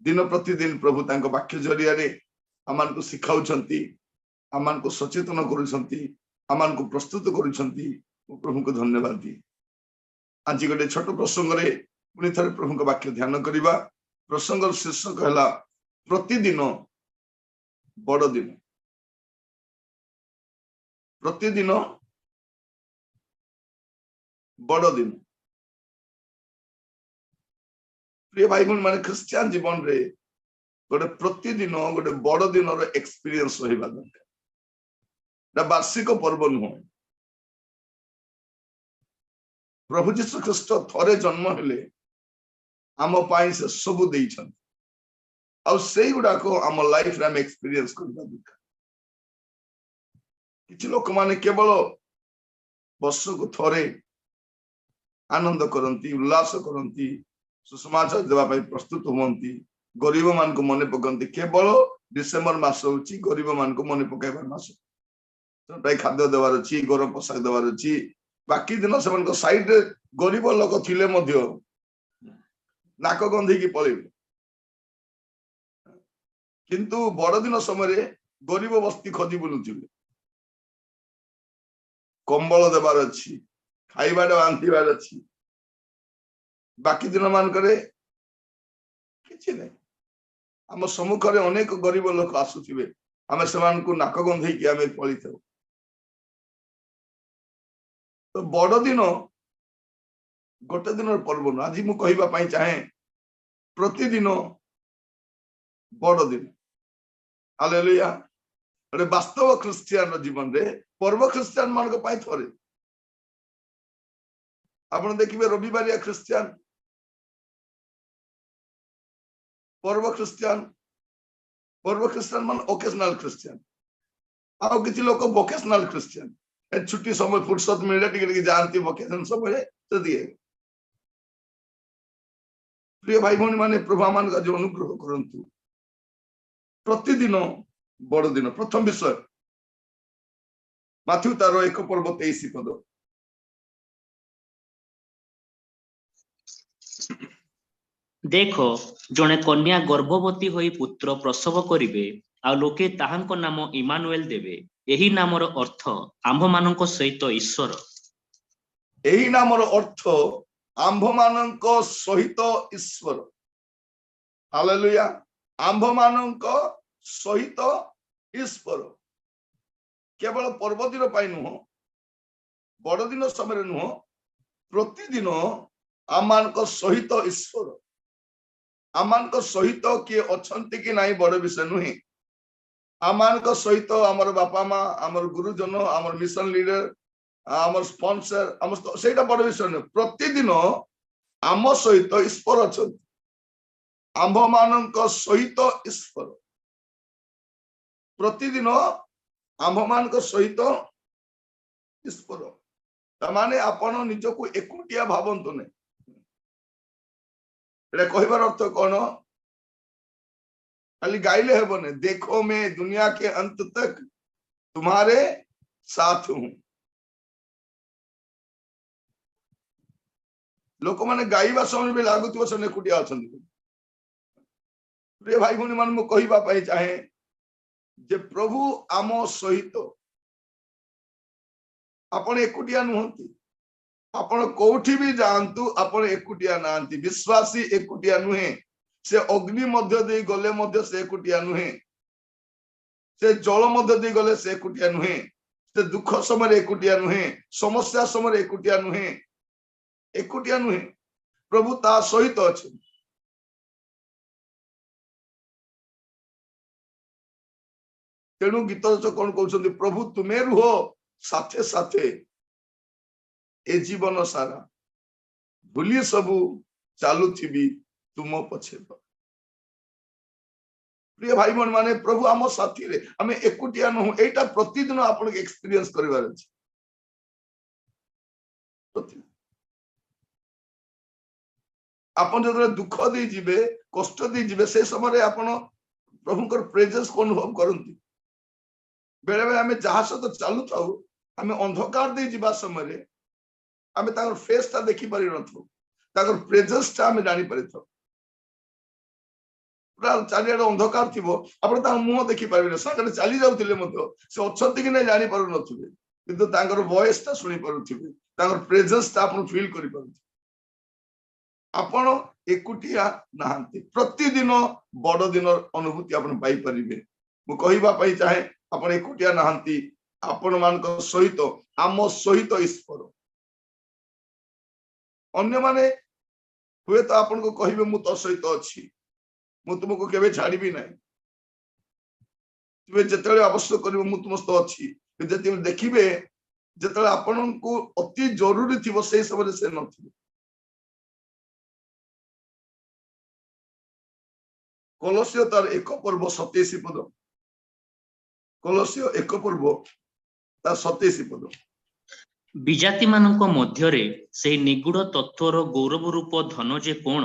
दिन प्रतिदिन प्रभु तांको वाक्य जरिया रे आमान को सिखाउछंती आमान को सचेतन करूछंती आमान को प्रस्तुत करूछंती प्रभु को धन्यवाद दी। आज गोटे छोट प्रसंग रे पुणी थरे प्रभु को वाक्य ध्यान करिबा। प्रसंग शीर्षक है प्रतिदिन बड़ दिन। प्रतिदिन बड़ दिन। प्रिय भाई बहन माने ख्रिस्टियन जीवन रे गोटे प्रतिदिन गोटे बड़ दिन एक्सपीरियंस रहिबा दरकार। वार्षिक पर्व नुह। प्रभु जीशु ख्रिस्ट थरे जन्म हेले आम पाई से सब देइछन आ सेई गुडा को आम लाइफ रे हम एक्सपीरियंस करबा दरकार। किछि लोक माने केवल वर्ष को थरे आनंद करती उल्लास करती सुसमाचार देवाई प्रस्तुत हुंती गरीब मान को मन पकड़ती। केवल डिसेम्बर मास हूँ गरीब मान को मन पकड़ मास खाद्य देवार अच्छी गरम पोशाक देवार अच्छी। बाकी दिन से साइड गरीब लोक थिले मध्य नाक गंधी की पलैबे किंतु बड़ दिन समय गरीब बस्ती खोजी बुलुथिले। कंबल देवार अच्छी खाइबा बांधिबार अच्छी। बाकी दिन मान किछि नहीं। आम सम्मुख में अनेक गरीब लोक आसुथिबे आमे समान को नाक गंधे की आमे पळी थाउ। तो बड़ दिन गोटे दिन पर्व न। आज मु कहिबा पई चाहे प्रतिदिन बड़ दिन। हालेलुया। अरे वास्तव ख्रिस्टियन जीवन रे पर्व ख्रिस्टियन मान को पई थरे। आपण देखिबे रविवारिया ख्रिस्टियन पर्व ख्रिस्टियन मान ओकेजनल ख्रिस्टियन आउ किछि लोक वोकेशनल ख्रिस्टियन। ए छुट्टी समय फुर्सत मिले टिके जानती वोकेशन समय तो दिए। प्रिय भाई भौणी माने प्रभु मान का जो अनुग्रह करंतु प्रतिदिन बड़ दिन। प्रथम विषय माथ्यू तार 1:23 पद। देखो जने कन्या गर्भवती होई पुत्र प्रसव करिवे आ लोके ताहांको नाम इमानुएल देवे। एही नामर अर्थ आंभ मानक सहित ईश्वर। एही नामर अर्थ आंभ मानक सहित ईश्वर। हालेलुया। आंभ मानक सहित ईश्वर। केवल पर्वदिन पाई नुह बड़ दिन समय नुह प्रतिदिन आमान सहित ईश्वर। आमान सहित किए अच्छी कि नहीं बड़ विषय नुहे। आमान सहित आमर बापा माँ आमर गुरुजन आमर मिशन लीडर आमर स्पॉन्सर आम से बड़ विषय नुहे। प्रतिदिन आम सहित ईश्वर अच्छा। आंभ मान सहित ईश्वर। प्रतिदिन आंभ मान सहित ईश्वर माने आपण निजको एकुटिया भावंतु नहीं। कहबार अर्थ कौन खाली गाइले हेबने देखो मैं दुनिया के अंत तक तुम्हारे साथ हूं। लोक माने गाइबा समय भी लागुथिबो से एकुटिया अछंती। प्रिय भाई भौणी मान मु कहबा पई चाहे जे प्रभु आम सहित आपण एकुटिया नुहंती। आपण कोठी भी जानतु आपण एकुटिया नांती। विश्वासी एकुटिया नुहे। से अग्नि मध्य दे गले मध्य से एकुटिया नुहे। से जल मध्य दे गले से एकुटिया नुहे। से दुख समय एकुटिया नुहे। समस्या समय एकुटिया नुहे। एकुटिया नुहे। प्रभु ता सहित अछि। तेणु गीत कौन कहते प्रभु तुम्हें रुह साथे साथे ए जीवन सारा भूली सबू चालू थी तुम पछे। प्रिय भाई बहन माने प्रभु आम साथी रे आम एकुटिया नुह। एटा प्रतिदिन आप एक्सपीरियंस करिवार अछि। आपन जदरे दुख दे जिबे कष्ट दे जिबे से समय आपन प्रभुकर प्रेजेंस को अनुभव करंती। बेले बेले आम जहाज तो चालू थाउ आम अंधकार दे जिबा समय आम ताकर फेस ता देखि पारि नथु ताकर प्रेजेंस ता आम जानि पारि थाउ। ପୁରା ଚାରିଆଡେ ଅନ୍ଧକାର ଥିବ, ଆପଣ ତାଙ୍କ ମୁହଁ ଦେଖିପାରିବେନି, ସାଙ୍ଗରେ ଚାଲି ଯାଉଥିଲେ ମଧ୍ୟ ସେ ଅଛନ୍ତି କି ନାଇଁ ଜାଣିପାରୁନଥିବେ, କିନ୍ତୁ ତାଙ୍କର ଭଏସ ଟା ଶୁଣିପାରୁଥିବେ, ତାଙ୍କର ପ୍ରେଜେନ୍ସ ଟା ଆପଣ ଫିଲ୍ କରିପାରୁଥିବେ। ଆପଣ ଏକୁଟିଆ ନାହାନ୍ତି, ପ୍ରତିଦିନ ବଡ ଦିନ ଅନୁଭୂତି ଆପଣ ପାଇପାରିବେ। ମୁଁ କହିବା ପାଇଁ ଚାହେଁ, ଆପଣ ଏକୁଟିଆ ନାହାନ୍ତି, ଆପଣ ମାନଙ୍କ ସହିତ, ଆମ ସହିତ ଈଶ୍ୱର। ଅନ୍ୟମାନେ ହୁଏତ ଆପଣଙ୍କୁ କହିବେ ମୁଁ ତୋ ସହିତ ଅଛି, ମୁଁ ତୁମକୁ କେବେ ଛାଡିବି ନାହିଁ, ତୁମେ ଯେତେବେଳେ ଆବଶ୍ୟକ କରିବ ମୁଁ ତୁମ ସହିତ ଅଛି। ଯେତେବେଳେ ଦେଖିବେ, ଯେତେବେଳେ ଆପଣଙ୍କୁ ଅତି ଜରୁରୀ ଥିବ ସେଇ ସମୟରେ ସେ ନଥିବେ। କଲୋସିୟ ତାର 1 ପର୍ବ 27 ପଦ, କଲୋସିୟ 1 ପର୍ବ ତାର 27 ପଦ। ବିଜାତି ମାନଙ୍କ ମଧ୍ୟରେ ସେହି ନିଗୁଡ ତତ୍ଵର ଗୌରବ ରୂପ ଧନ ଯେ କଣ,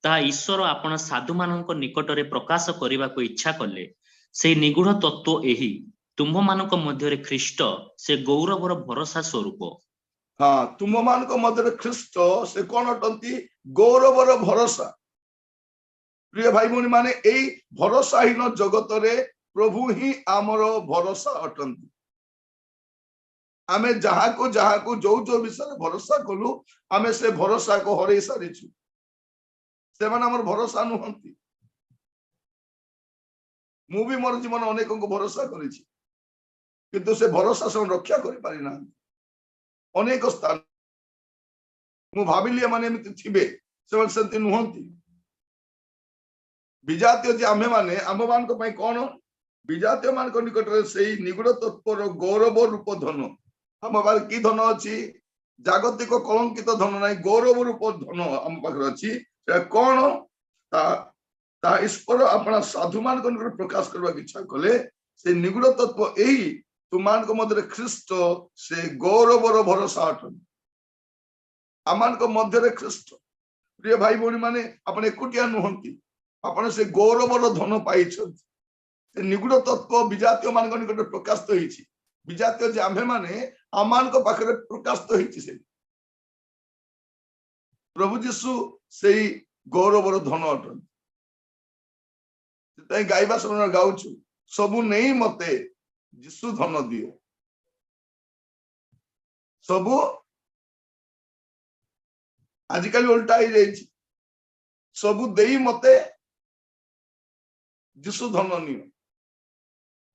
ତାହା ଈଶ୍ୱର ଆପଣ ସାଧୁମାନଙ୍କ ନିକଟରେ ପ୍ରକାଶ କରିବାକୁ ଇଚ୍ଛା କଲେ। ସେହି ନିଗୁଡ ତତ୍ଵ ଏହି, ତୁମ୍ଭମାନଙ୍କ ମଧ୍ୟରେ ଖ୍ରୀଷ୍ଟ ସେ ଗୌରବର ଭରସା ସ୍ୱରୂପ। ହଁ, ତୁମ ମାନଙ୍କ ମଧ୍ୟରେ ଖ୍ରୀଷ୍ଟ ସେ କଣ ଅଟନ୍ତି? ଗୌରବର ଭରସା। ପ୍ରିୟ ଭାଇ ଭଉଣୀ ମାନେ, ଏଇ ଭରସାହୀନ ଜଗତରେ ପ୍ରଭୁ ହିଁ ଆମର ଭରସା ଅଟନ୍ତି। ଆମେ ଯାହାକୁ ଯାହାକୁ ଯୋଉ ଯୋଉ ବିଷୟରେ ଭରସା କଲୁ, ଆମେ ସେ ଭରସାକୁ ହରେଇ ସାରିଛୁ। ସେମାନେ ଆମର ଭରସା ନୁହନ୍ତି। ମୁଁ ବି ମୋର ଜୀବନ ଅନେକଙ୍କୁ ଭରସା କରିଛି, କିନ୍ତୁ ସେ ଭରସା ସେମାନେ ରକ୍ଷା କରିପାରି ନାହାନ୍ତି। ଅନେକ ସ୍ଥାନ ମୁଁ ଭାବିଲି ଏମାନେ ଏମିତି ଥିବେ, ସେମାନେ ସେମିତି ନୁହନ୍ତି। ବିଜାତୀୟ ଯେ ଆମେ ମାନେ, ଆମ ମାନଙ୍କ ପାଇଁ କଣ? ବିଜାତୀୟ ମାନଙ୍କ ନିକଟରେ ସେଇ ନିଗୁଡ ତତ୍ଵର ଗୌରବ ରୂପ ଧନ। ଆମ ପାଖରେ କି ଧନ ଅଛି? ଜାଗତିକ କଳଙ୍କିତ ଧନ ନାହିଁ, ଗୌରବ ରୂପ ଧନ ଆମ ପାଖରେ ଅଛି। ସେଟା କଣ? ତା ଈଶ୍ୱର ଆପଣା ସାଧୁ ମାନଙ୍କ ନିକଟରେ ପ୍ରକାଶ କରିବାକୁ ଇଚ୍ଛା କଲେ। ସେ ନିଗୁଡ ତତ୍ଵ ଏଇ, ତୁମାନଙ୍କ ମଧ୍ୟରେ ଖ୍ରୀଷ୍ଟ ସେ ଗୌରବର ଭରସା ଅଟନ୍ତି। ଆମମାନଙ୍କ ମଧ୍ୟରେ ଖ୍ରୀଷ୍ଟ। ପ୍ରିୟ ଭାଇ ଭଉଣୀ ମାନେ, ଆପଣ ଏକୁଟିଆ ନୁହନ୍ତି, ଆପଣ ସେ ଗୌରବର ଧନ ପାଇଛନ୍ତି। ସେ ନିଗୁଡ ତତ୍ଵ ବିଜାତୀୟ ମାନଙ୍କ ନିକଟରେ ପ୍ରକାଶିତ ହେଇଛି। ବିଜାତୀୟ ଯେ ଆମ୍ଭେ ମାନେ, ଆମମାନଙ୍କ ପାଖରେ ପ୍ରକାଶିତ ହେଇଛି। ସେ ପ୍ରଭୁ ଯୀଶୁ ସେଇ ଗୌରବର ଧନ ଅଟନ୍ତି। ସେଥିପାଇଁ ଗାଇବା ସମୟରେ ଗାଉଛୁ, ସବୁ ନେଇ ମତେ ଯୀଶୁ ଧନ ଦିଅ। ସବୁ ଆଜିକାଲି ଓଲଟା ହେଇଯାଇଛି, ସବୁ ଦେଇ ମତେ ଯୀଶୁ ଧନ ନିଅ।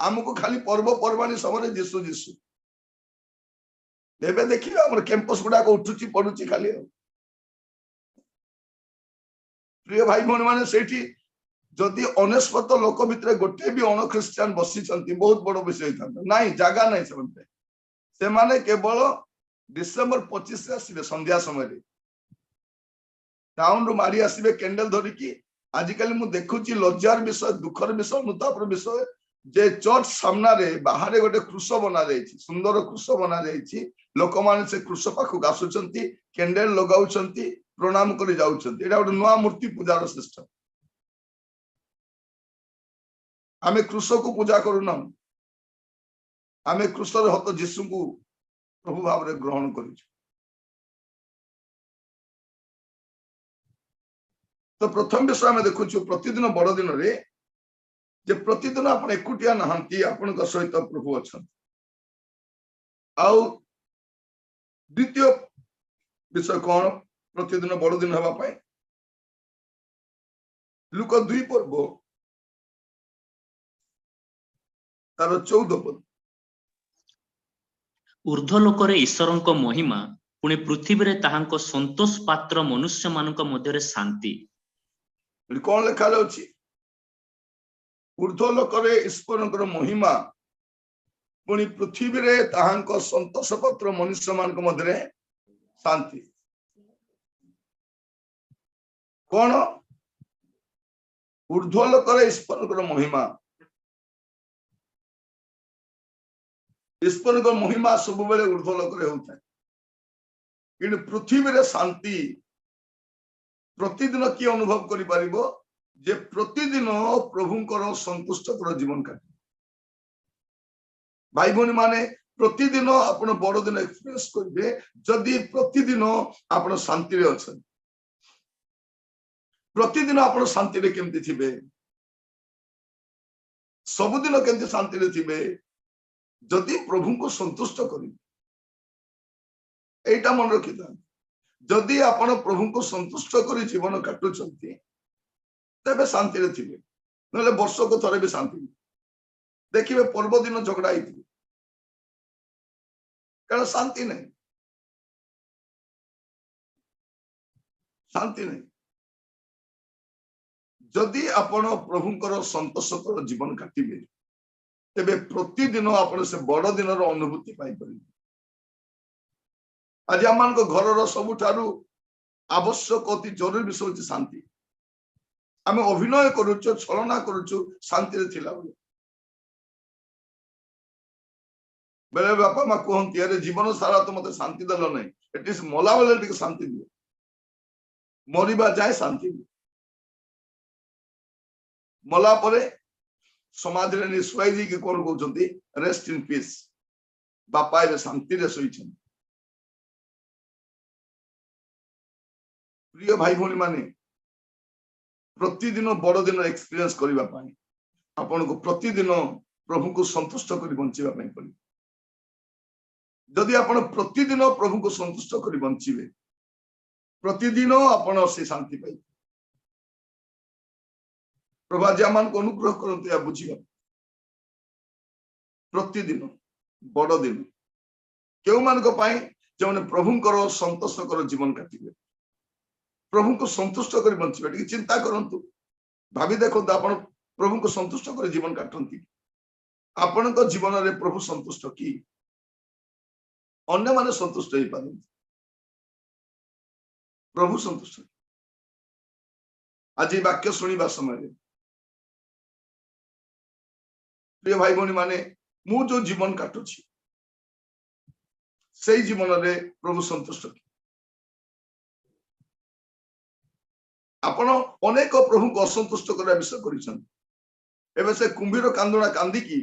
ଆମକୁ ଖାଲି ପର୍ବପର୍ବାଣୀ ସମୟରେ ଯୀଶୁ ଯୀଶୁ। ଏବେ ଦେଖିବେ ଆମର କ୍ୟାମ୍ପସ ଗୁଡାକ ଉଠୁଛି ପଡୁଛି ଖାଲି। ପ୍ରିୟ ଭାଇ ଭଉଣୀ ମାନେ, ସେଇଠି ଯଦି 99 ଲୋକ ଭିତରେ ଗୋଟେ ବି ଅଣ ଖ୍ରୀଷ୍ଟିଆନ ବସିଛନ୍ତି, ବହୁତ ବଡ ବିଷୟ ହେଇଥାନ୍ତା। ନାଇଁ, ଜାଗା ନାହିଁ ସେମାନେ। ସେମାନେ କେବଳ ଡିସେମ୍ବର 25 ଆସିବେ ସନ୍ଧ୍ୟା ସମୟରେ, ଟାଉନରୁ ମାରି ଆସିବେ କ୍ୟାଣ୍ଡେଲ ଧରିକି। ଆଜିକାଲି ମୁଁ ଦେଖୁଛି ଲଜ୍ଜାର ବିଷୟ, ଦୁଃଖର ବିଷୟ, ଅନୁତାପର ବିଷୟ, ଯେ ଚର୍ଚ୍ଚ ସାମ୍ନାରେ ବାହାରେ ଗୋଟେ କୃଷ ବନା ଯାଇଛି, ସୁନ୍ଦର କୃଷ ବନା ଯାଇଛି। ଲୋକମାନେ ସେ କୃଷ ପାଖକୁ ଆସୁଛନ୍ତି, କ୍ୟାଣ୍ଡେଲ ଲଗାଉଛନ୍ତି, ପ୍ରଣାମ କରି ଯାଉଛନ୍ତି। ଏଇଟା ଗୋଟେ ନୂଆ ମୂର୍ତ୍ତି ପୂଜାର ସିଷ୍ଟମ। ଆମେ କୃଷକୁ ପୂଜା କରୁନାହୁଁ, ଆମେ କୃଷର ହତ ଯୀଶୁଙ୍କୁ ପ୍ରଭୁ ଭାବରେ ଗ୍ରହଣ କରିଛୁ। ତ ପ୍ରଥମ ବିଷୟ ଆମେ ଦେଖୁଛୁ, ପ୍ରତିଦିନ ବଡ ଦିନରେ ଯେ ପ୍ରତିଦିନ ଆପଣ ଏକୁଟିଆ ନାହାନ୍ତି, ଆପଣଙ୍କ ସହିତ ପ୍ରଭୁ ଅଛନ୍ତି। ଆଉ ଦ୍ୱିତୀୟ ବିଷୟ କଣ ପ୍ରତିଦିନ ବଡ ଦିନ ହେବା ପାଇଁ? ଲୁକ 2 ପର୍ବ ତାର 14 ପଦ। ଊର୍ଦ୍ଧ୍ୱ ଲୋକରେ ଈଶ୍ୱରଙ୍କ ମହିମା, ପୁଣି ପୃଥିବୀରେ ତାହାଙ୍କ ସନ୍ତୋଷ ପାତ୍ର ମନୁଷ୍ୟମାନଙ୍କ ମଧ୍ୟରେ ଶାନ୍ତି। କଣ ଲେଖା ଯାଉଛି? ଊର୍ଦ୍ଧ୍ୱ ଲୋକରେ ଈଶ୍ୱରଙ୍କର ମହିମା, ପୁଣି ପୃଥିବୀରେ ତାହାଙ୍କ ସନ୍ତୋଷ ପାତ୍ର ମନୁଷ୍ୟମାନଙ୍କ ମଧ୍ୟରେ ଶାନ୍ତି। କଣ? ଊର୍ଦ୍ଧ୍ୱ ଲୋକରେ ଈଶ୍ୱରଙ୍କର ମହିମା। ଈଶ୍ୱରଙ୍କ ମହିମା ସବୁବେଳେ ଊର୍ଦ୍ଧ୍ୱ ଲୋକରେ ହେଉଥାଏ, କିନ୍ତୁ ପୃଥିବୀରେ ଶାନ୍ତି ପ୍ରତିଦିନ କିଏ ଅନୁଭବ କରିପାରିବ? ଯେ ପ୍ରତିଦିନ ପ୍ରଭୁଙ୍କର ସନ୍ତୁଷ୍ଟକର ଜୀବନ କାଟେ। ଭାଇ ଭଉଣୀ ମାନେ, ପ୍ରତିଦିନ ଆପଣ ବଡ ଦିନ ଏକ୍ସପିରିଏନ୍ସ କରିବେ ଯଦି ପ୍ରତିଦିନ ଆପଣ ଶାନ୍ତିରେ ଅଛନ୍ତି। ପ୍ରତିଦିନ ଆପଣ ଶାନ୍ତିରେ କେମିତି ଥିବେ? सबुदिन केमती शांति रे थिबे जदि प्रभु को संतुष्ट करिबे एटा मन रखिता जदि आपण प्रभु को संतुष्ट करी जीवन काटुचंती तबे शांति रे थिबे नले वर्ष को थरे भी शांति देखिबे पर्व दिन झगड़ा आइथिबे कारण शांति नहीं शांति नहीं जदि आपण प्रभुंकर संतोषकर जीवन काटिबे तेबे प्रतिदिन आपण से बड़ दिन अनुभूति पाई परिबे आज आम घर सबुठारु आवश्यक अति जरूरी विषय होची शांति आम अभिनय करुचु छलना करुचु शांति रे थिला बेले बेले बापा मा कहती अरे जीवन सारा तो मते शांति दल नहीं एटलिस्ट मला बेले टिके शांति दियो मरिबा जाए शांति दियो मला परे समाज रे निस्वाई जी के कोन कहउचंती रेस्ट इन पीस बापा ए शांति रे सोइछन प्रिय भाई भौणी माने प्रतिदिन बड़ दिन एक्सपीरियंस करबा पाई आपन को प्रतिदिन प्रभु को संतुष्ट करी बंचिबा पाई पड़ी जदि आपण प्रतिदिन प्रभु को संतुष्ट करी बंचिबे प्रतिदिन आपण से शांति पाई प्रभु आज आम को अनुग्रह करते या बुझिबा प्रतिदिन बड़ दिन केउ मान को पाई जो प्रभुंकर संतोषकर जीवन काटिबे प्रभु को संतुष्ट कर बंचिबे चिंता करंतु भाभी देखो आपण प्रभु को संतुष्ट कर जीवन काटंती आपण को जीवन रे प्रभु संतुष्ट की अन्य माने संतुष्ट होई पारंती प्रभु संतुष्ट आज वाक्य सुनिबा समय प्रिय भाई भौणी माने मु जो जीवन काटुछि सेई जीवन रे प्रभु संतुष्ट की आपण अनेक प्रभु को असंतुष्ट करने विषय कर से कुंभीर कांदुणा कांदिकी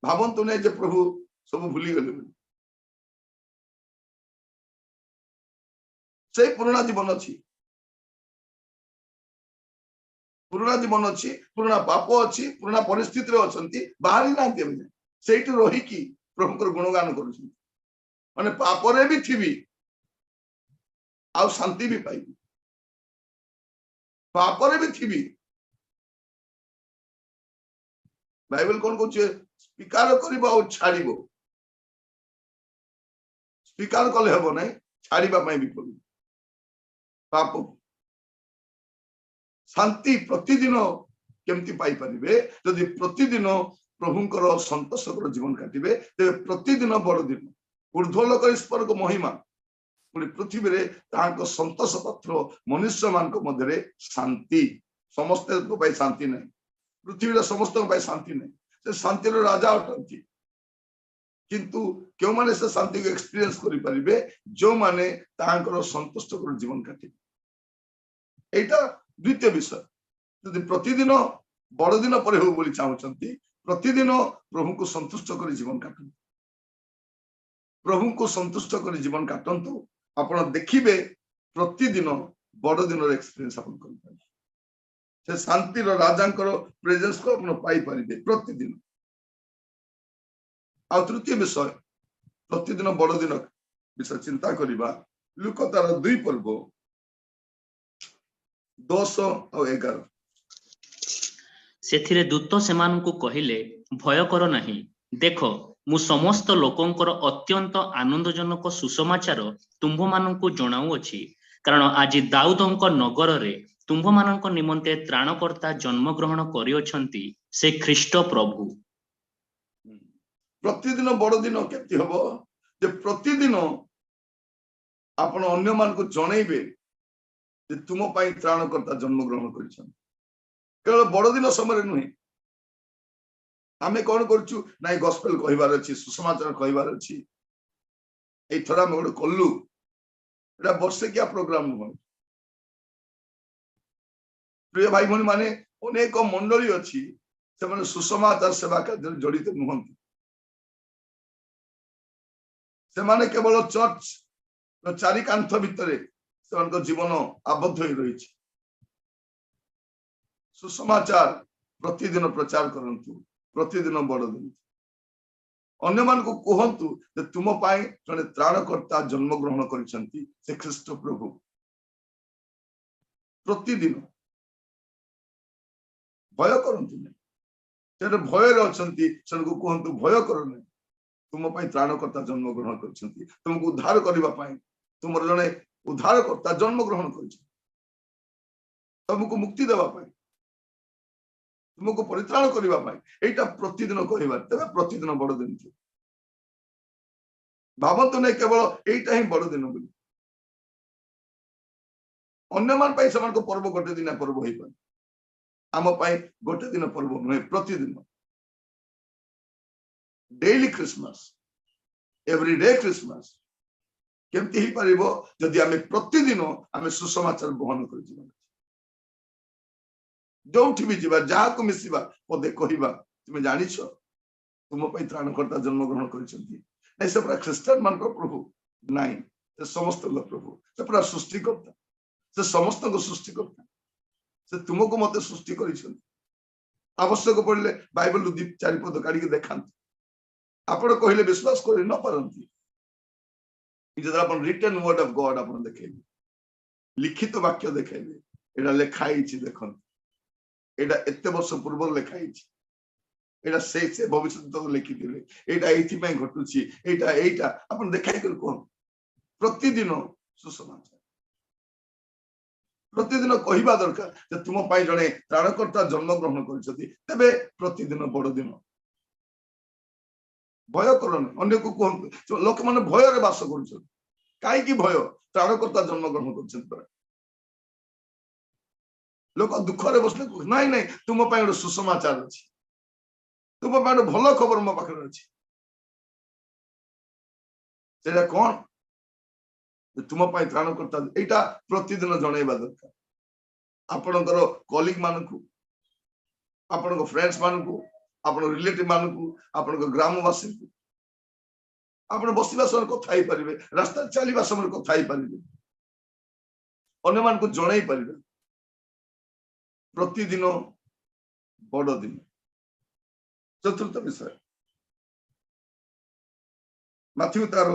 भावंतु नहीं जे प्रभु सब भूली गले से पुराना जीवन अच्छी पुराना पाप अच्छी पुराना परिस्थिति अच्छी बाहरी ना से रही प्रभु गुणगान कर माने पापरे भी थी आ शांति भी पाइबी पापरे भी थी बाइबल कौन कहूँ स्वीकार कर छाड़ स्वीकार कले हम ना छाड़ापी भी पड़े पाप शांति प्रतिदिन केमती पाई परिबे यदि प्रतिदिन प्रभुंकर संतोषकर जीवन काटिबे तेबे प्रतिदिन बड़ दिन ऊर्ध्वलोक ईश्वर को महिमा पुणी पृथ्वी रे तांको संतोष पात्र मनुष्य मान मध्य शांति समस्त शांति नहीं पृथ्वी समस्त शांति नहीं से शांति राजा अटंती किंतु क्यों माने से शांति को एक्सपीरियंस करि परिबे जो माने तांकर संतुष्ट कर जीवन काटिबे एटा द्वितीय विषय यदि प्रतिदिन बड़ दिन पर हो बोली चाहउचंती प्रतिदिन प्रभु को संतुष्ट कर जीवन काटंतु प्रभु को संतुष्ट कर जीवन काटंतु आपण देखिबे प्रतिदिन बड़ दिन एक्सपीरियंस आपण करि पाए से शांति रो राजांकर प्रेजेंस को आपण पाई परिबे प्रतिदिन आ तृतीय विषय प्रतिदिन बड़ दिन विषय चिंता करिबा लुक तार 2 पर्व 10 और 11 सेथिरे दूत सेमानकु कहिले भय कर नाही देखो मु समस्त लोकंकर अत्यंत आनंदजनक सुसमाचार तुम्भ मानंकु जणाउ अछि कारण आज दाऊदंक नगर रे तुम्भ मानंक निमंते त्राणकर्ता जन्म ग्रहण करियछंती से ख्रीष्ट प्रभु प्रतिदिन बड़ दिन केति हबो जे प्रतिदिन आपण अन्य मान को जणैबे जे तुम पई त्राणकर्ता जन्म ग्रहण करिछन केवल बड़ दिन समय नुहे आमे कौन करछु नाइ गॉस्पेल कहिबार अछि सुसमाचार कहिबार अछि ए थरा में कल्लू एटा वर्षे क्या प्रोग्राम नुह प्रिय भाई भौणी माने अनेक मंडली अछि से माने सुसमाचार सेवा कार्य जड़ित नुहंती से माने केवल चर्च चारि कांथ भितरे से जीवन आबद्ध हो रही सुसमाचार प्रतिदिन प्रचार करंतु प्रतिदिन बड़ दिन अन्य मान को कहंतु जे तुम पाई जने त्राणकर्ता जन्म ग्रहण करिसंती से ख्रीष्ट प्रभु प्रतिदिन भय करंतु नहीं से भय रे अछंती सनको कहंतु भय करने तुम पाई त्राणकर्ता जन्म ग्रहण करिसंती तुमको उद्धार करबा पाई तुमर जने उद्धारकर्ता जन्म ग्रहण करिसंती तुमको मुक्ति देबा पाई तुमको परित्राण करबा पाई एटा प्रतिदिन कहबा तबे प्रतिदिन बड़ दिन थी भावंतु नहीं केवल एटा ही बड़ दिन बोली अन्य मान पाई समान को पर्व गोटे दिन पर्व होई पाए आम पाई गोटे दिन पर्व नुहे प्रतिदिन डेली क्रिसमस एवरीडे क्रिसमस केमती ही परिबो जदि आमे प्रतिदिन आमे सुसमाचार बहन कर जीवन जोठी भी जीवा जहा को मिसिबा पदे कहिबा तुमे जानिछ तुम पई त्राणकर्ता जन्म ग्रहण करिसंती नै से पूरा ख्रिस्टियन मान को प्रभु नै से समस्त लोग प्रभु से पूरा सृष्टि करता से समस्त को सृष्टि करता से तुमको मते सृष्टि करिसंती आवश्यक पड़ले बाइबल रु दीप चारि पद काढी के देखांत आपण कहिले विश्वास करि न परंती इजरा अपन रिटन वर्ड ऑफ गॉड अपन देखेबे लिखित वाक्य देखेबे एडा लेखाई छि देखन एडा एते वर्ष पूर्व लेखाई छि एडा से भविष्य तो लिखि दिले एडा एथि पय घटुछि एटा अपन देखाई कर कोन प्रतिदिन सुसमाचार प्रतिदिन कहिबा दरकार जे तुम पाई जणे त्राणकर्ता जन्म ग्रहण करिसथि तबे प्रतिदिन बड़ दिन भय करन अन्य को कहंतु लोक माने भय रे वास करछन काई की भय त्राणकर्ता जन्म ग्रहण करछन पर लोक दुख रे बसले नाही नाही तुम पाई एक सुसमाचार अछि तुम पाई एक भलो खबर म पाखरे अछि सेटा कोन तुम पाई त्राणकर्ता एटा प्रतिदिन जणैबा दरकार आपनकर कलीग मानकु आपनकर फ्रेंड्स मानकु आपण रिलेटिव मानकु आपण ग्रामवासी को आपण बसिबा समय कथा ही परिबे रास्ता चलीबा समय कथा ही परिबे अन्य मान को जणाई परिबे प्रतिदिन बड़ दिन चतुर्थ विषय माथ्यू तार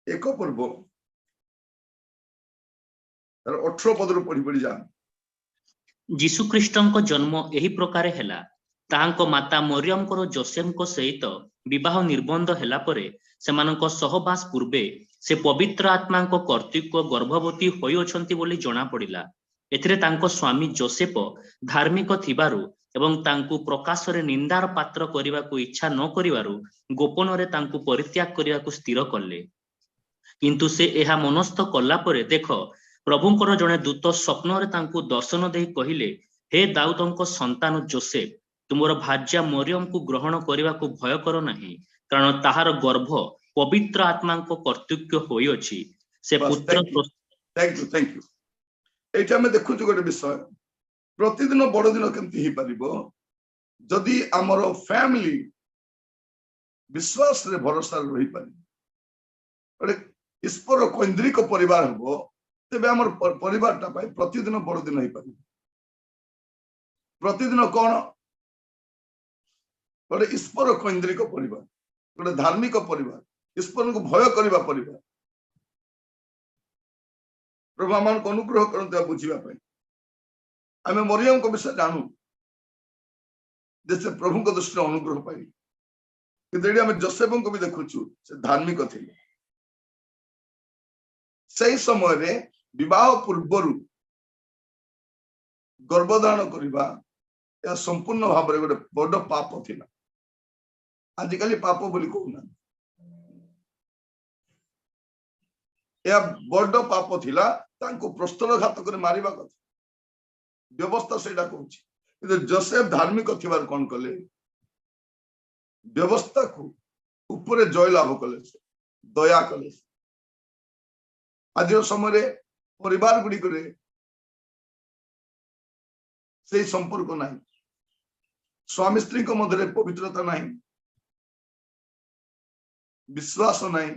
एक पर्व तार 18 पद रु पढ़ी पढ़ी जा जीशु ख्रीष्टଙ୍କ जन्म एही प्रकार हेला ताहांको माता मरियमको जोसेफको सहित विवाह निर्बंध हेला परे सेमानंको सहवास पूर्वे से पवित्र आत्मांको कर्तृत्व गर्भवती होई अछंती बोली जणा पड़िला एथिरे तांको स्वामी जोसेफ धार्मिक थिबारु एवं तांको प्रकाश रे निंदार पात्र करिवा को इच्छा न करिवारु गोपन रे तांको परित्याग करिवा को स्थिर करले किंतु से एहा मनस्थ कला परे देखो प्रभुंकर जणे दूत स्वप्न रे तांको दर्शन देई कहिले हे दाऊदंको संतान जोसेफ तुमर भार्या मरियम को ग्रहण करने को भय कर नहीं कारण ताहार गर्भ पवित्र आत्मा को कर्तृत्व होई अछि से पुत्र थैंक यू एटा में देखु गोटे विषय प्रतिदिन बड़ दिन केमती ही परिबो जदि हमर फैमिली विश्वास रे भरोसा रही पारि ओरे ईश्वर केंद्रिक परिवार हो तबे हमर परिवारटा पाई प्रतिदिन बड़ दिन ही पारि प्रतिदिन कोन गोटे ईश्वर केंद्रिक परिवार गोटे धार्मिक परिवार ईश्वर को भय करबा परिवार प्रभु आम को अनुग्रह करते बुझा आम मरियम को विषय जानू जैसे प्रभु को दृष्टि अनुग्रह पाई कि आम जोसेफ को भी देखुचु से धार्मिक थे सही समय रे विवाह पूर्वर गर्भधारण करबा या संपूर्ण भाव में गोटे बड़ पाप थिला आजिकल पाप बोली कहना या बड़ पाप थिला तांको प्रस्तरघात कर मारिबा कथा व्यवस्था सेटा कहूची कि जोसेफ धार्मिक थिबार कोन कले व्यवस्था को ऊपर जय लाभ कले दया कले आज समय रे परिवार गुडी करे से संपर्क नहीं स्वामी स्त्री को मध्य पवित्रता नहीं विश्वास नहीं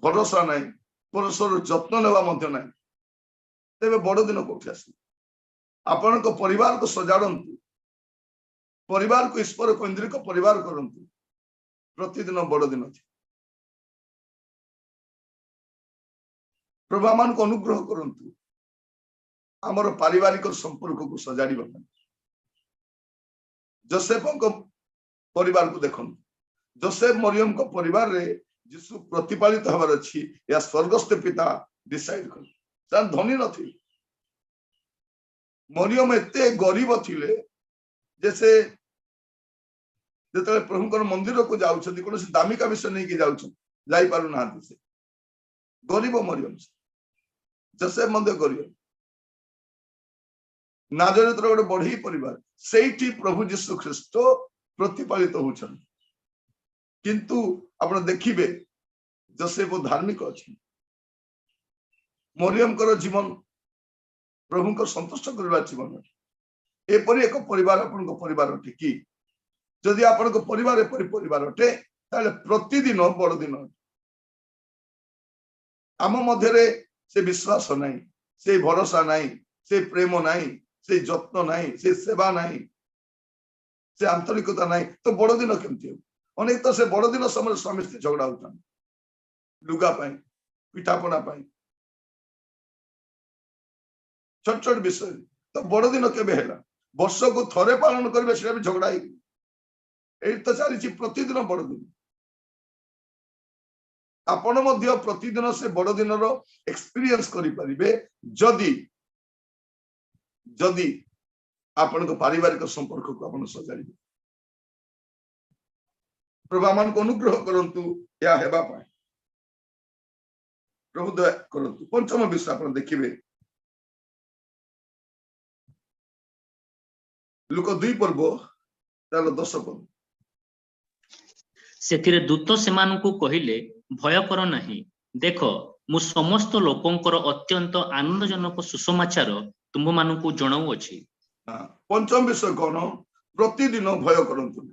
भरोसा नहीं परस्पर जत्न लेवा मध्य नहीं तेरे बड़ दिन कोठी आसी आपण को परिवार को सजाड़ंतु परिवार को ईश्वर केन्द्रिक परिवार करंतु प्रतिदिन बड़ दिन प्रभु आमान को अनुग्रह करंतु आमर पारिवारिक संपर्क को सजाड़ी जोसेफ को परिवार को देखो जोसेफ मरियम को परिवार रे यीशु प्रतिपालित हबार अच्छी या स्वर्गस्थ पिता डिसाइड कर धनी नथी मरियम एते गरीब थिले जैसे जिते प्रभुकर मंदिर को जाउछथि कोनो दामिका विषय नहीं कि जाई पारु नाहंती से गरीब मरियम जोसेफ मंदिर गरीब नाजरेत गोटे बढ़ई परिवार सेठी प्रभु यीशु ख्रिस्ट प्रतिपालित होछन किंतु आपण देखिबे जोसेफ धार्मिक अछि मरियम कर जीवन प्रभु को संतुष्ट करबा जीवन एपरि एक परिवार आपण को परिवार अटे कि जदि आपण को परिवार एपरि परिवार अटे ताले प्रतिदिन बड़ दिन आम मध्यरे से विश्वास नहीं से भरोसा नहीं से प्रेम नहीं से जत्न नहीं से सेवा नहीं से आंतरिकता नहीं तो बड़ दिन केमती अनेक तो से बड़ दिन समय स्वामी स्त्री झगड़ा होता लुगा पाई पिठापना पाई छोट छोट विषय तो बड़ दिन केबे हेला वर्ष को थरे पालन करबे सेटा भी झगड़ा ए तो चली प्रतिदिन बड़ दिन आपण मध्य प्रतिदिन से बड़ दिन रो एक्सपीरियंस करि परिबे जदि जदि आपण को पारिवारिक संपर्क को आपण सजाड़ी प्रभु आमान को अनुग्रह करंतु या हेबा पाए प्रभु दया करंतु पंचम विषय आपण देखिबे लुक 2 पर्व तार 10 पद सेथिरे दूत सेमानकु कहिले भय कर नहीं देख मु समस्त लोकंकर अत्यंत आनंदजनक सुसमाचार तुम मानकु जणाऊ अछि पंचम विषय कौन प्रतिदिन भय करंतु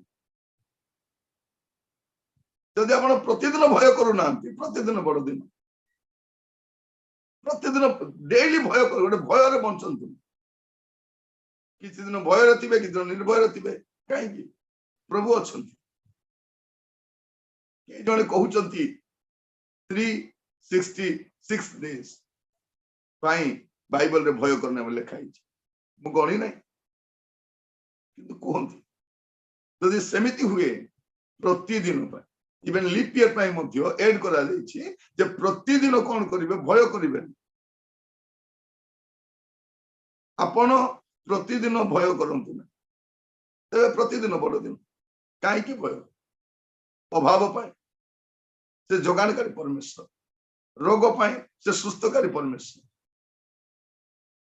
जदि आपण प्रतिदिन भय करू नांती प्रतिदिन बड़ दिन प्रतिदिन डेली भय कर गोटे भय रे बंचंतु किछि दिन भय रे थिबे किछि दिन निर्भय रे थिबे काहे कि प्रभु अछंती के जणे कहउचंती 366 डेज पाई बाइबल रे भय करने में लिखा है मु गणी नहीं किंतु कहंती जदि सेमिति हुए प्रतिदिन इवन लीप ईयर पाई मध्य ऐड करा जायछि जे प्रतिदिन कोन करिवे भय करिवे आपण प्रतिदिन भय करंतु ना तबे प्रतिदिन बड़ दिन काहे कि भय अभाव पाए से जोगानकारी परमेश्वर रोग पाए से सुस्थकारी परमेश्वर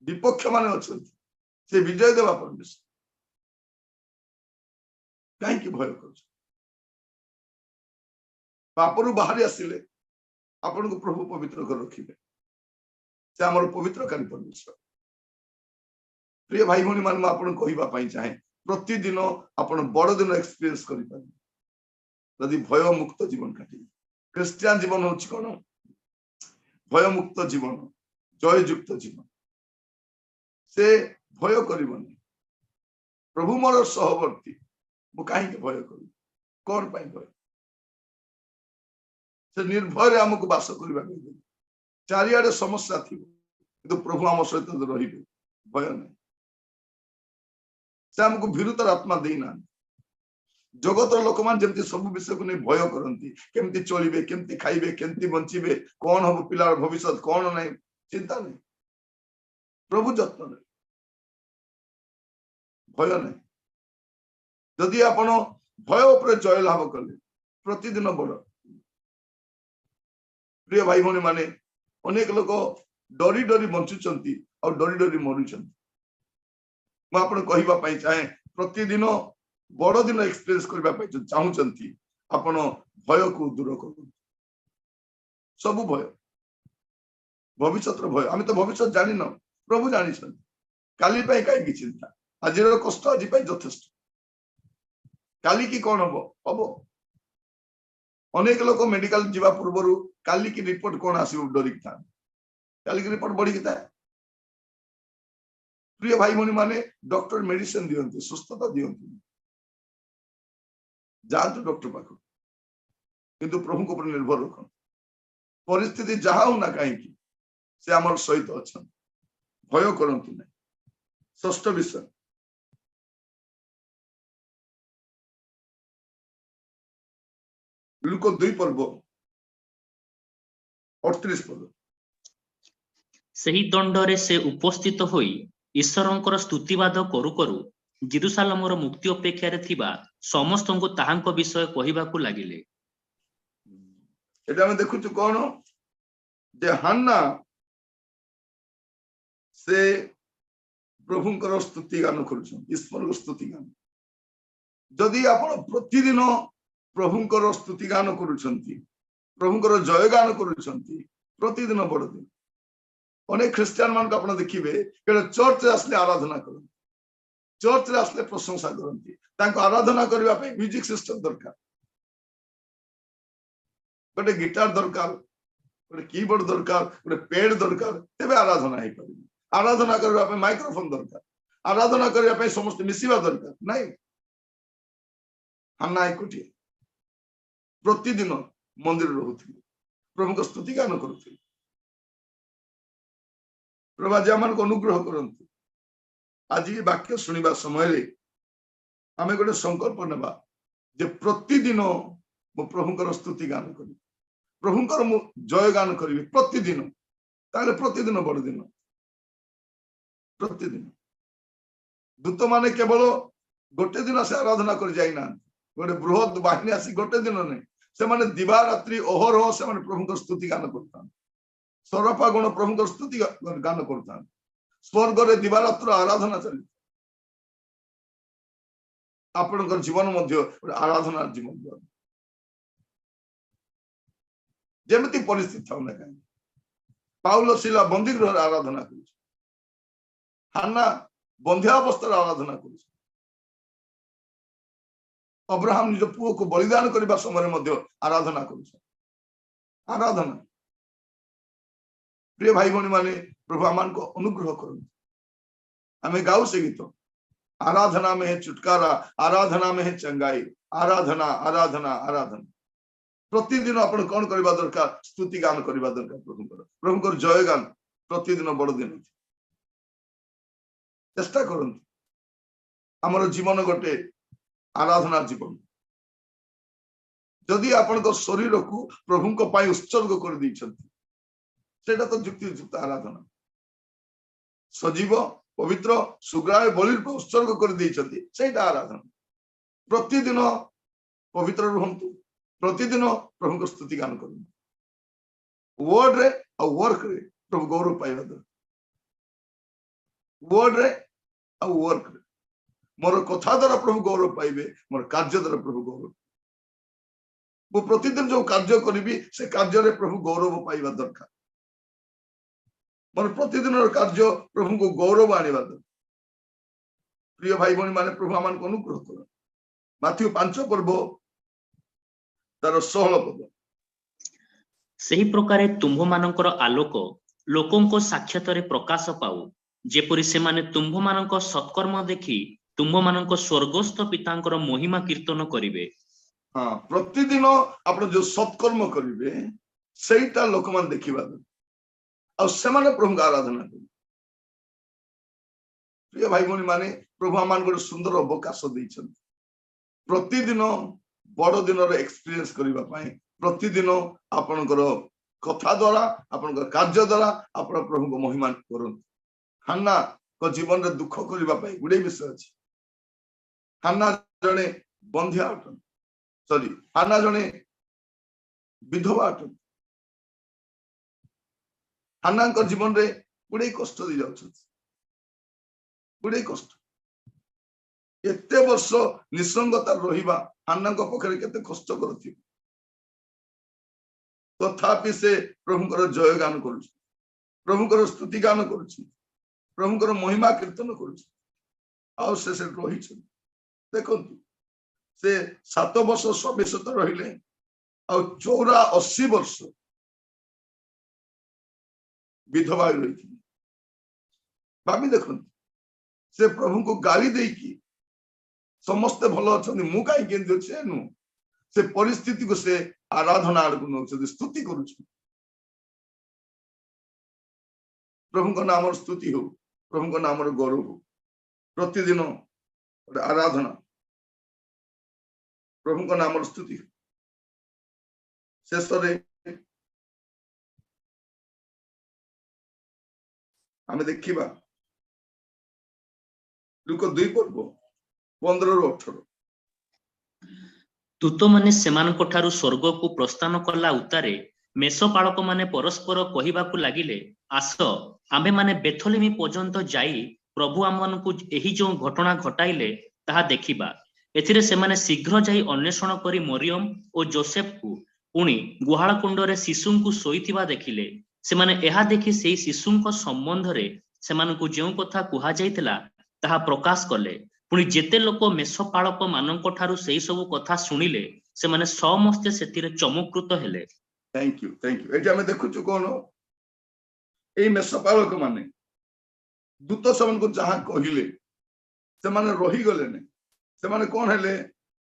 विपक्ष माने अछंती से विजय देवा परमेश्वर काहे कि भय कर पापरु बाहरी आसिले आपण को प्रभु पवित्र कर रखिबे से हमर पवित्रकारी परमेश्वर प्रिय भाई भनी मान आपण कहिबा पई चाहे प्रतिदिन आपण बड़ दिन एक्सपीरियंस करि पाबे यदि भय मुक्त जीवन काटी क्रिश्चियन जीवन होछि कोन भय मुक्त जीवन जय युक्त जीवन से भय करिवनी प्रभु मोर सहवर्ती मु काहे के भय करू कोन पाई भय से निर्भय हमको वास करबा के चारियाडे समस्या थी किंतु प्रभु हम सहित रहिबे भय नहीं से हमको भीरुतर आत्मा देना जगत लोक मान जमती सब विषय को नहीं भय करती केमती चलिबे केमती खाइबे केमती बंचिबे कौन हम पिलार भविष्य कौन नहीं चिंता नहीं प्रभु जत्न नहीं भय नहीं जदि आपण भय ऊपर जय लाभ कले प्रतिदिन बड़ प्रिय भाई भनी माने अनेक लोक डरी डरी बंचुचंती और डरी डरी मरुचंती मु आपण कहिबा पई चाहे प्रतिदिन बड़ दिन एक्सपीरियंस करबा पई चाहूचंती आपण भय को दूर करू सब भय भविष्य भय आम तो भविष्य जानि न प्रभु जानी काली पई काई की चिंता आजिर कष्ट आज पई यथेष्ट काली की कौन हम अनेक लोक मेडिकल जीवा पूर्व काली की रिपोर्ट कौन आसो डरिक था काली की रिपोर्ट बढ़ी था प्रिय भाई भनी माने डॉक्टर मेडिसिन दियंती सुस्थता दियंती जातु डॉक्टर पाख किंतु प्रभु को निर्भर रख परिस्थिति जहा हो ना कहीं से आम सहित अच्छा भय करतु ना। षष्ठ विषय लुक 2 पर्व 38 पद ସେହି ଦଣ୍ଡରେ ସେ ଉପସ୍ଥିତ ହୋଇ ଈଶ୍ୱରଙ୍କର ସ୍ତୁତିବାଦ କରୁ କରୁ ଜେରୁସାଲେମର ମୁକ୍ତି ଅପେକ୍ଷାରେ ଥିବା ସମସ୍ତଙ୍କୁ ତାହାଙ୍କ ବିଷୟ କହିବାକୁ ଲାଗିଲେ। এটা আমি দেখুଛୁ কোন যে হান্না से प्रभुଙ୍କର स्तुति गान करुछन ईश्वरଙ୍କ स्तुति गान जदि आपण प्रतिदिन प्रभुଙ୍କର स्तुति गान करुछंती प्रभुଙ୍କର जय गान करुछंती प्रतिदिन बड़ दिन अनेक ख्रिस्टियन मान को आपण देखिबे के चर्च आसले आराधना करन चर्च रे आसले प्रशंसा करंती तांको आराधना करबा पे म्यूजिक सिस्टम दरकार गोटे गिटार दरकार गोटे कीबोर्ड दरकार गोटे पेड दरकार तेबे आराधना हे करिबे आराधना करबा पे माइक्रोफोन दरकार आराधना करबा पे समस्त मिसिबा दरकार नाही हन्ना एकुटी प्रतिदिन मंदिर रहउथि प्रभु को स्तुति गान करूथि प्रभु आज आमान को अनुग्रह करंतु आज ये वाक्य सुनिबा समय रे आमे गोटे संकल्प नेबा जे प्रतिदिन मो प्रभुଙ୍କର स्तुति गान करी प्रभुଙ୍କର मो जय गान करी प्रतिदिन ताले प्रतिदिन बड़ दिन प्रतिदिन दूत माने केवल गोटे दिन से आराधना कर जाई ना गोटे बृहत बाहिनी आसी गोटे दिन नहीं से माने दिवा रात्रि अहरह से माने प्रभुଙ୍କର स्तुति गान करता सरपा गुण प्रभुଙ୍କର स्तुति गान करता स्वर्ग रे दिवा रात्र आराधना चली आपनकर जीवन मध्य आराधना जीवन जेमती परिस्थिति था ना कहीं पाउल शिला बंदी गृह आराधना कर हान्ना बंध्यावस्था आराधना कर अब्राहम निज पुओ को बलिदान करने समय आराधना कर आराधना प्रिय भाई भौणी माने प्रभु आमान को अनुग्रह कर गाऊ से गीत आराधना में है छुटकारा आराधना में है चंगाई आराधना आराधना आराधना प्रतिदिन आपण कौन करबा दरकार स्तुति गान करबा दरकार प्रभुଙ୍କର जय गान प्रतिदिन बड़ दिन चेष्टा करंतु हमर जीवन गोटे आराधना जीवन जदि आपण शरीर को प्रभु को पाई उत्सर्ग कर दैछंती सेटा तो युक्तियुक्त आराधना सजीव पवित्र सुग्राय बलि उत्सर्ग कर दैछंती सेटा आराधना प्रतिदिन पवित्र रहंतु प्रतिदिन प्रभु को स्तुति गान कर वर्ड रे और वर्क रे प्रभु गौरव पाइबा दरकार वर्ड रे और वर्क रे मोर कथा द्वारा प्रभु गौरव पाइबे मोर कार्य द्वारा प्रभु गौरव वो प्रतिदिन जो कार्य करी से कार्य रे प्रभु गौरव पाइबा दरकार मोर प्रतिदिन कार्य प्रभु को गौरव आनिबा दरकार प्रिय भाई भौणी माने प्रभु आमान को अनुग्रह कर माथ्यू 5 पर्व तार 16 पद ସେହି ପ୍ରକାରେ ତୁମ୍ଭମାନଙ୍କର ଆଲୋକ ଲୋକଙ୍କ ସାକ୍ଷାତରେ ପ୍ରକାଶ ପାଉ ଯେପରି ସେମାନେ ତୁମ୍ଭମାନଙ୍କ ସତ୍କର୍ମ ଦେଖି ତୁମ୍ଭମାନଙ୍କ ସ୍ୱର୍ଗସ୍ଥ ପିତାଙ୍କର ମହିମା କୀର୍ତ୍ତନ କରିବେ। हाँ प्रतिदिन आपण जो सत्कर्म करिवे सेटा लोक मान देखिबा आ सेमाने प्रभु आराधना करिवे। प्रिय भाई भौणी माने प्रभु आमान गोटे सुंदर अवकाश दैछन प्रतिदिन बड़ दिन एक्सपीरियंस करबा पाए प्रतिदिन आपनकर कथा द्वारा आपनकर कार्य द्वारा आपण प्रभु को महिमा करन हान्ना को जीवन रे दुख करबा पाए गुडे विषय अछि हान्ना जने बंध्या अटन सॉरी हान्ना जने विधवा अटन हान्ना को जीवन रे गुडे कष्ट दि जाउछ गुडे कष्ट एते वर्ष निसंगता रहिबा हान्ना को पखरे केते कष्ट करथि तथापि से प्रभुଙ୍କର जय गान करूछ प्रभुଙ୍କର स्तुति गान करूछ प्रभुଙ୍କର महिमा कीर्तन करूछ आ से रहिछ देखंतु से 7 वर्ष सभ्यसत रहिले आ 84 वर्ष विधवा रही भाभी देखंतु से प्रभु को गाली देकी समस्त भल अच्छा मु कहीं केंद्र अच्छे नु से परिस्थिति को से आराधना आड़ को नौछंती स्तुति करूछन प्रभु को नाम स्तुति हो प्रभु को नाम गौरव हो प्रतिदिन आराधना प्रभु को नाम स्तुति हो शेष रे आमे देखिबा लुक 2 पर्व 15 ରୁ 18 दूत माने सेमानक ठारू स्वर्ग को प्रस्थान कला उतारे मेषपालक माने परस्पर कहिबाकू लागिले आस आमे माने बेथलेमी पर्यंत जाई प्रभु आमनकू एही जो घटना घटाइले ताहा देखिबा एथिरे सेमाने शीघ्र जाई अन्वेषण करी मरियम और जोसेफ को पुणी गुहाळ कुंडरे शिशुंकू सोईथिबा देखिले सेमाने एहा देखि सेही शिशुंक संबंध रे सेमानकू जेउ कथा कुहा जाइतिला ताहा प्रकाश कले पुणी जेते लोक मेषपालक मानक ठारू सेही सब कथा सुनिले सेमाने समस्ते सेतिरे चमत्कृत हेले थैंक यू एटी हमें देखुछु कोन ए मेषपालक माने दूत समन को जहां कहिले से माने रही गले ने से माने कोन हेले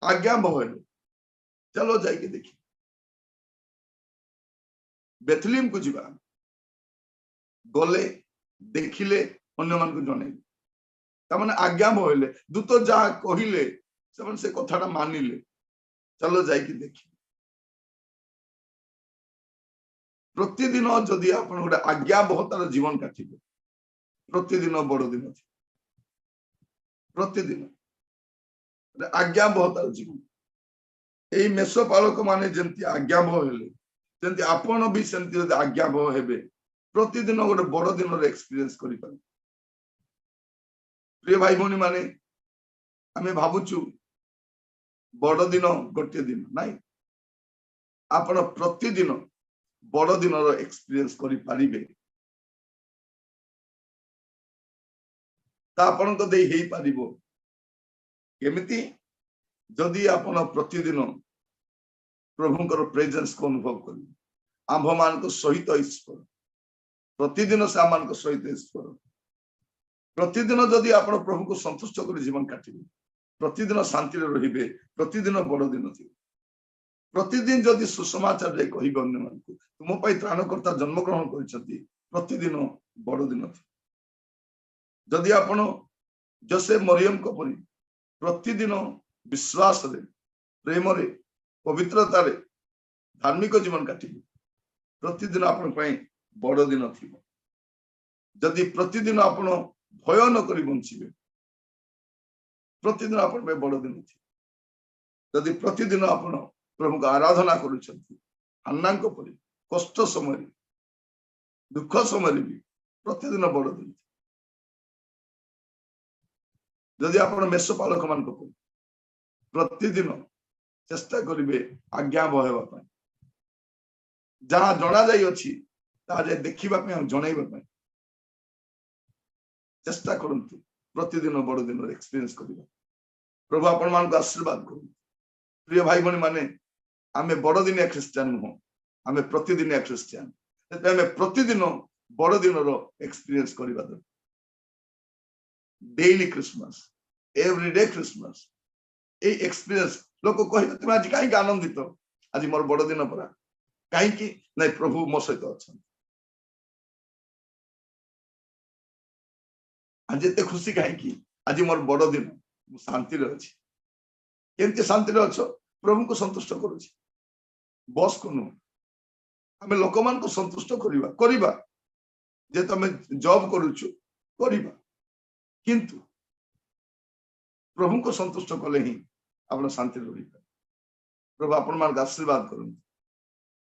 आज्ञा बहले चलो जाई के देखि बेथलेम को जिबा गले देखिले अन्य मान को जने तामाने आज्ञा बहले दूत जहां कहिले से माने से कथाटा मानिले चलो जाई के देखि प्रतिदिन जदि आपण गोटे आज्ञा बहतार जीवन काटिबे प्रतिदिन बड़ दिन प्रतिदिन आज्ञा बहतार जीवन एई मेषपालक माने जेंति आज्ञा बह हेले जेंति आपण भी सेंति जदि आज्ञा बह हेबे प्रतिदिन गोटे बड़ दिन रे एक्सपीरियंस करि पारे प्रिय भाई भौणी माने आमे भाबुचु बड़ दिन गोटे दिन नाही आपण प्रतिदिन बड़ दिन रो एक्सपीरियंस करि पारिबे ता आपण को देई हेई पारिबो केमिति जदि आपण प्रतिदिन प्रभुंकर प्रेजेंस को अनुभव करि आंभ मान को सहित ईश्वर प्रतिदिन सामान को सहित ईश्वर प्रतिदिन जदि आपण प्रभु को संतुष्ट कर जीवन काटिबे प्रतिदिन शांति रे रहिबे प्रतिदिन बड़ दिन थी प्रतिदिन जदि सुसमाचार रे कहिबे अन्य मान को तुम पई त्राणकर्ता जन्म ग्रहण करिसथि प्रतिदिन बड़ दिन थी जदि आपण जोसेफ मरियम को परि प्रतिदिन विश्वास रे प्रेम रे पवित्रता रे धार्मिक जीवन काटिबे प्रतिदिन आपण पई बड़ दिन थिबो जदि प्रतिदिन आपण भय न करी बंचिबे प्रतिदिन आपण पे बड़ दिन थी जदि प्रतिदिन आपण प्रभु का आराधना करूछथि अन्ना को परि कष्ट समय दुख समय भी प्रतिदिन बड़ दिन जदि आपण मेषपालक मान को परि प्रतिदिन चेष्टा करिवे आज्ञा बहेबा पय जहां जणा जाई अछि ताजे देखिबा पे जणैबा पे चेष्टा करंतु प्रतिदिन बड़ दिन एक्सपीरियंस करिबा प्रभु आपण मान को आशीर्वाद करू प्रिय भाई भणी माने आमे बड़ दिन क्रिश्चियन हो आमे प्रतिदिन क्रिश्चियन ते आमे प्रतिदिन बड़ दिन रो एक्सपीरियंस करिबा दर डेली क्रिसमस एवरीडे क्रिसमस ए एक्सपीरियंस लोक कहि तुम आज काई आनंदित आज मोर बड़ दिन परा काई कि नै प्रभु मो सहित अछन आज एते खुशी काई कि आज मोर बड़ दिन मु शांति रे अछि केनते शांति रे अछो प्रभु को संतुष्ट करूछि बस कोनु हमें लोक मान को संतुष्ट करिबा जे तमे जॉब करूछु करिबा किंतु प्रभु को संतुष्ट कले ही आपण शांति रहिबा प्रभु आपण मान आशीर्वाद करु।